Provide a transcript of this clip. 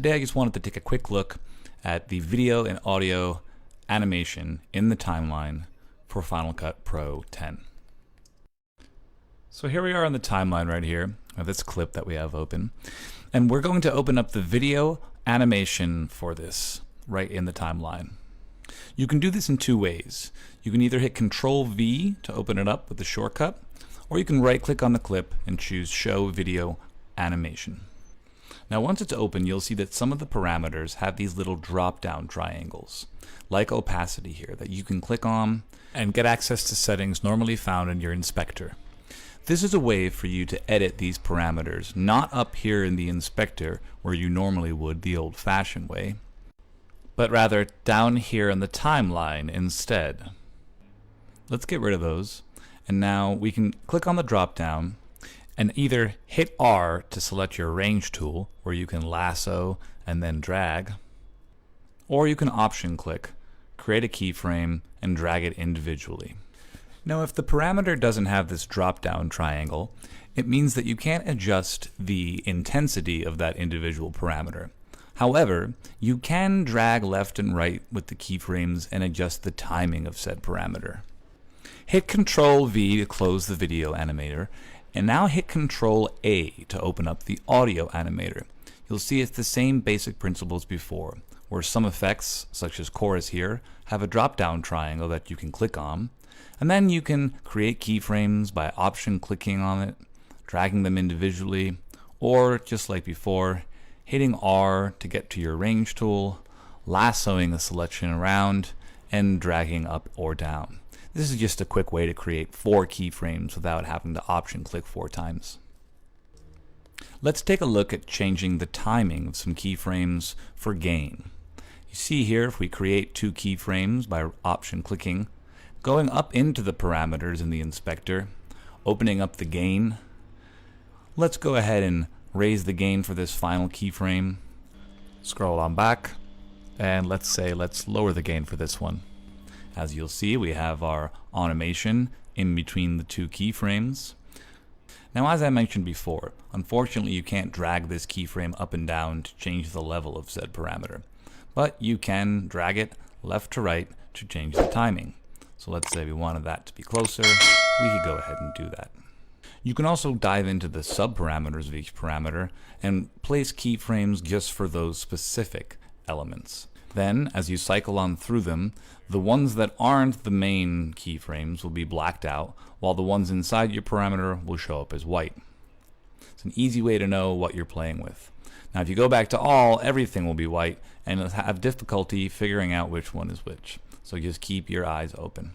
today I just wanted to take a quick look at the video and audio animation in the timeline for Final Cut Pro 10. So here we are on the timeline right here of this clip that we have open, and we're going to open up the video animation for this right in the timeline. You can do this in two ways. You can either hit Control V to open it up with the shortcut, or you can right click on the clip and choose Show Video Animation. Now once it's open, you'll see that some of the parameters have these little drop down triangles, like opacity here, that you can click on and get access to settings normally found in your inspector. This is a way for you to edit these parameters, not up here in the inspector where you normally would the old-fashioned way, but rather down here in the timeline instead. Let's get rid of those, and now we can click on the drop down and either hit R to select your range tool where you can lasso and then drag, or you can option click, create a keyframe, and drag it individually. Now if the parameter doesn't have this drop down triangle, it means that you can't adjust the intensity of that individual parameter. However, you can drag left and right with the keyframes and adjust the timing of said parameter. Hit Control V to close the video animator, and now hit Control A to open up the audio animator. You'll see it's the same basic principles before, where some effects, such as chorus here, have a drop-down triangle that you can click on, and then you can create keyframes by option clicking on it, dragging them individually, or just like before, hitting R to get to your range tool, lassoing the selection around, and dragging up or down. This is just a quick way to create 4 keyframes without having to option click 4 times. Let's take a look at changing the timing of some keyframes for gain. You see here, if we create 2 keyframes by option clicking, going up into the parameters in the inspector, opening up the gain, let's go ahead and raise the gain for this final keyframe, scroll on back, and let's lower the gain for this one. As you'll see, we have our animation in between the 2 keyframes. Now as I mentioned before, unfortunately you can't drag this keyframe up and down to change the level of said parameter, but you can drag it left to right to change the timing. So let's say we wanted that to be closer, we could go ahead and do that. You can also dive into the subparameters of each parameter and place keyframes just for those specific elements. Then, as you cycle on through them, the ones that aren't the main keyframes will be blacked out, while the ones inside your parameter will show up as white. It's an easy way to know what you're playing with. Now if you go back to all, everything will be white, and you'll have difficulty figuring out which one is which. So just keep your eyes open.